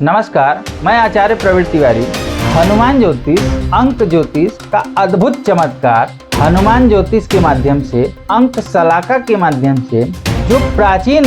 नमस्कार, मैं आचार्य प्रवीण तिवारी। हनुमान ज्योतिष अंक ज्योतिष का अद्भुत चमत्कार हनुमान ज्योतिष के माध्यम से, अंक सलाका के माध्यम से जो प्राचीन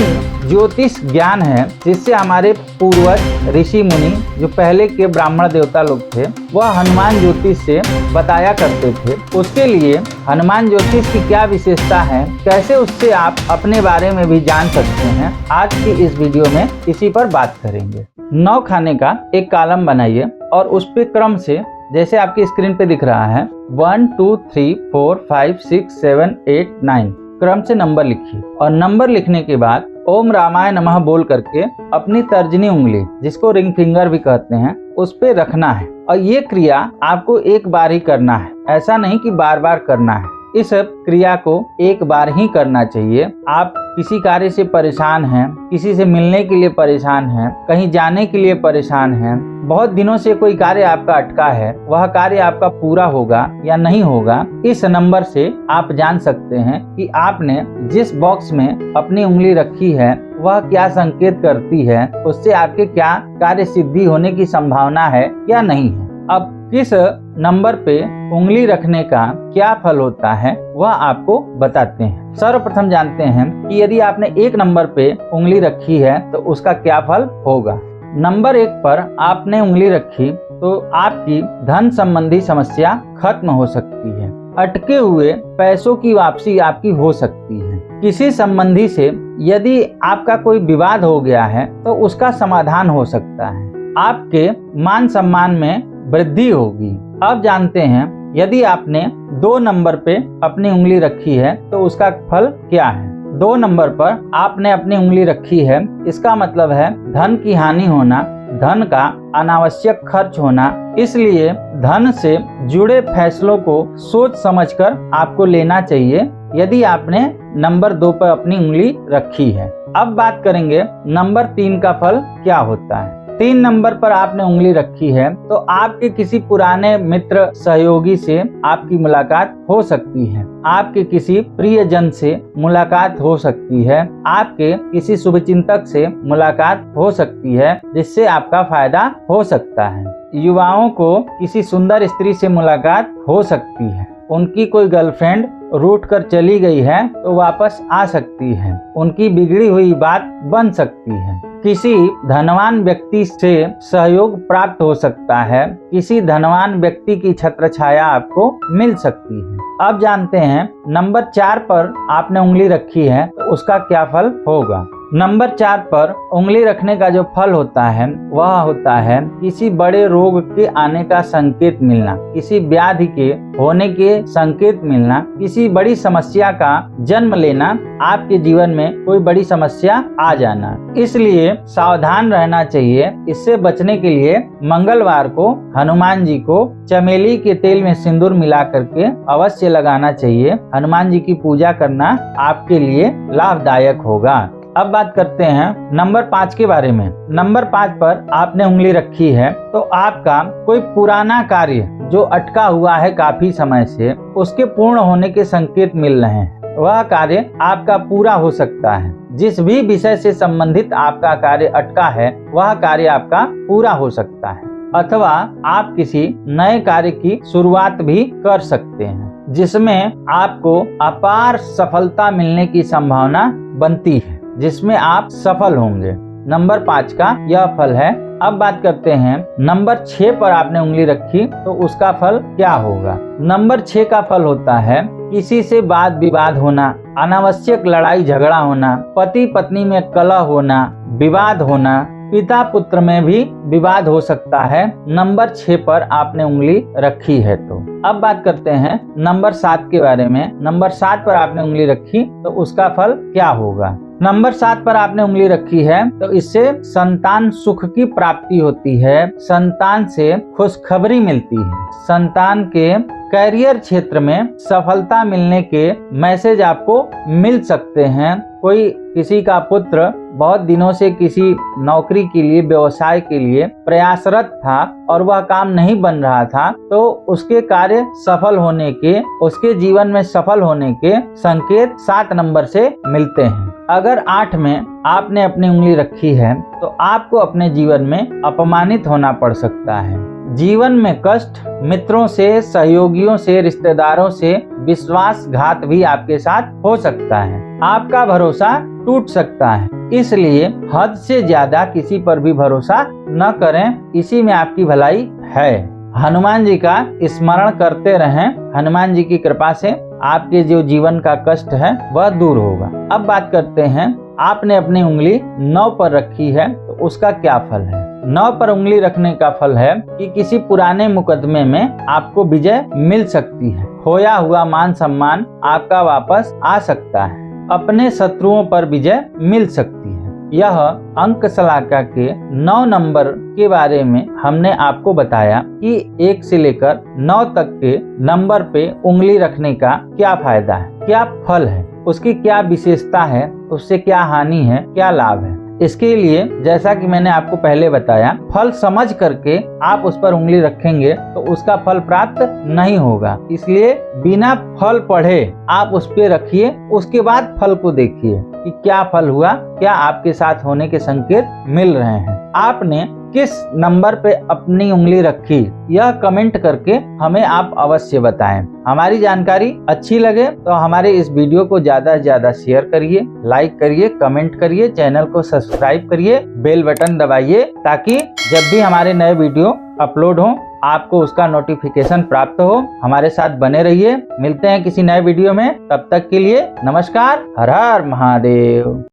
ज्योतिष ज्ञान है, जिससे हमारे पूर्वज ऋषि मुनि जो पहले के ब्राह्मण देवता लोग थे वह हनुमान ज्योतिष से बताया करते थे। उसके लिए हनुमान ज्योतिष की क्या विशेषता है, कैसे उससे आप अपने बारे में भी जान सकते हैं, आज की इस वीडियो में इसी पर बात करेंगे। 9 खाने का एक कॉलम बनाइए और उस पे क्रम से, जैसे आपकी स्क्रीन पे दिख रहा है 1 2 3 4 5 6 7 8 9 क्रम से नंबर लिखिए और नंबर लिखने के बाद ओम रामाय नमः बोल करके अपनी तर्जनी उंगली, जिसको रिंग फिंगर भी कहते हैं, उस पे रखना है। और ये क्रिया आपको एक बार ही करना है, ऐसा नहीं कि बार बार करना है। इस क्रिया को एक बार ही करना चाहिए। आप किसी कार्य से परेशान हैं, किसी से मिलने के लिए परेशान हैं, कहीं जाने के लिए परेशान हैं, बहुत दिनों से कोई कार्य आपका अटका है, वह कार्य आपका पूरा होगा या नहीं होगा, इस नंबर से आप जान सकते हैं कि आपने जिस बॉक्स में अपनी उंगली रखी है वह क्या संकेत करती है, उससे आपके क्या कार्य सिद्धि होने की संभावना है या नहीं है। अब किस नंबर पे उंगली रखने का क्या फल होता है वह आपको बताते हैं। सर्वप्रथम जानते हैं कि यदि आपने 1 नंबर पे उंगली रखी है तो उसका क्या फल होगा। नंबर 1 पर आपने उंगली रखी तो आपकी धन संबंधी समस्या खत्म हो सकती है। अटके हुए पैसों की वापसी आपकी हो सकती है। किसी संबंधी से यदि आपका कोई विवाद हो गया है तो उसका समाधान हो सकता है। आपके मान सम्मान में वृद्धि होगी। अब जानते हैं यदि आपने 2 नंबर पे अपनी उंगली रखी है तो उसका फल क्या है। 2 नंबर पर आपने अपनी उंगली रखी है, इसका मतलब है धन की हानि होना, धन का अनावश्यक खर्च होना। इसलिए धन से जुड़े फैसलों को सोच समझकर आपको लेना चाहिए यदि आपने नंबर 2 पर अपनी उंगली रखी है। अब बात करेंगे नंबर 3 का फल क्या होता है। 3 नंबर पर आपने उंगली रखी है तो आपके किसी पुराने मित्र सहयोगी से आपकी मुलाकात हो सकती है, आपके किसी प्रियजन से मुलाकात हो सकती है, आपके किसी शुभचिंतक से मुलाकात हो सकती है, जिससे आपका फायदा हो सकता है। युवाओं को किसी सुंदर स्त्री से मुलाकात हो सकती है। उनकी कोई गर्लफ्रेंड रूठ कर चली गई है तो वापस आ सकती है। उनकी बिगड़ी हुई बात बन सकती है। किसी धनवान व्यक्ति से सहयोग प्राप्त हो सकता है। किसी धनवान व्यक्ति की छत्र छाया आपको मिल सकती है। अब जानते हैं नंबर 4 पर आपने उंगली रखी है तो उसका क्या फल होगा। नंबर 4 पर उंगली रखने का जो फल होता है वह होता है किसी बड़े रोग के आने का संकेत मिलना, किसी व्याधि के होने के संकेत मिलना, किसी बड़ी समस्या का जन्म लेना, आपके जीवन में कोई बड़ी समस्या आ जाना। इसलिए सावधान रहना चाहिए। इससे बचने के लिए मंगलवार को हनुमान जी को चमेली के तेल में सिंदूर मिला करके अवश्य लगाना चाहिए। हनुमान जी की पूजा करना आपके लिए लाभदायक होगा। अब बात करते हैं नंबर 5 के बारे में। नंबर 5 पर आपने उंगली रखी है तो आपका कोई पुराना कार्य जो अटका हुआ है काफी समय से, उसके पूर्ण होने के संकेत मिल रहे हैं। वह कार्य आपका पूरा हो सकता है। जिस भी विषय से संबंधित आपका कार्य अटका है वह कार्य आपका पूरा हो सकता है, अथवा आप किसी नए कार्य की शुरुआत भी कर सकते हैं, जिसमें आपको अपार सफलता मिलने की संभावना बनती है, जिसमें आप सफल होंगे। नंबर 5 का यह फल है। अब बात करते हैं नंबर 6 पर आपने उंगली रखी तो उसका फल क्या होगा। नंबर 6 का फल होता है किसी से वाद विवाद होना, अनावश्यक लड़ाई झगड़ा होना, पति पत्नी में कलह होना, विवाद होना, पिता पुत्र में भी विवाद हो सकता है। नंबर 6 पर आपने उंगली रखी है तो अब बात करते हैं नंबर 7 के बारे में। नंबर 7 पर आपने उंगली रखी तो उसका फल क्या होगा। नंबर 7 पर आपने उंगली रखी है तो इससे संतान सुख की प्राप्ति होती है, संतान से खुशखबरी मिलती है, संतान के करियर क्षेत्र में सफलता मिलने के मैसेज आपको मिल सकते हैं। कोई किसी का पुत्र बहुत दिनों से किसी नौकरी के लिए, व्यवसाय के लिए प्रयासरत था और वह काम नहीं बन रहा था, तो उसके कार्य सफल होने के, उसके जीवन में सफल होने के संकेत 7 नंबर से मिलते हैं। अगर 8 में आपने अपनी उंगली रखी है तो आपको अपने जीवन में अपमानित होना पड़ सकता है। जीवन में कष्ट मित्रों से, सहयोगियों से, रिश्तेदारों से विश्वासघात भी आपके साथ हो सकता है। आपका भरोसा टूट सकता है, इसलिए हद से ज्यादा किसी पर भी भरोसा न करें, इसी में आपकी भलाई है। हनुमान जी का स्मरण करते रहें, हनुमान जी की कृपा से आपके जो जीवन का कष्ट है वह दूर होगा। अब बात करते हैं, आपने अपनी उंगली 9 पर रखी है तो उसका क्या फल है। 9 पर उंगली रखने का फल है कि किसी पुराने मुकदमे में आपको विजय मिल सकती है, खोया हुआ मान सम्मान आपका वापस आ सकता है, अपने शत्रुओं पर विजय मिल सकती है। यह अंक सलाका के 9 नंबर के बारे में हमने आपको बताया कि 1 से लेकर 9 तक के नंबर पे उंगली रखने का क्या फायदा है, क्या फल है, उसकी क्या विशेषता है, उससे क्या हानि है, क्या लाभ है। इसके लिए जैसा कि मैंने आपको पहले बताया, फल समझ करके आप उस पर उंगली रखेंगे तो उसका फल प्राप्त नहीं होगा। इसलिए बिना फल पढ़े आप उस पे रखिए, उसके बाद फल को देखिए कि क्या फल हुआ, क्या आपके साथ होने के संकेत मिल रहे हैं। आपने किस नंबर पे अपनी उंगली रखी, यह कमेंट करके हमें आप अवश्य बताएं। हमारी जानकारी अच्छी लगे तो हमारे इस वीडियो को ज्यादा से ज्यादा शेयर करिए, लाइक करिए, कमेंट करिए, चैनल को सब्सक्राइब करिए, बेल बटन दबाइए ताकि जब भी हमारे नए वीडियो अपलोड हो आपको उसका नोटिफिकेशन प्राप्त हो। हमारे साथ बने रहिए, मिलते हैं किसी नए वीडियो में, तब तक के लिए नमस्कार। हर हर महादेव।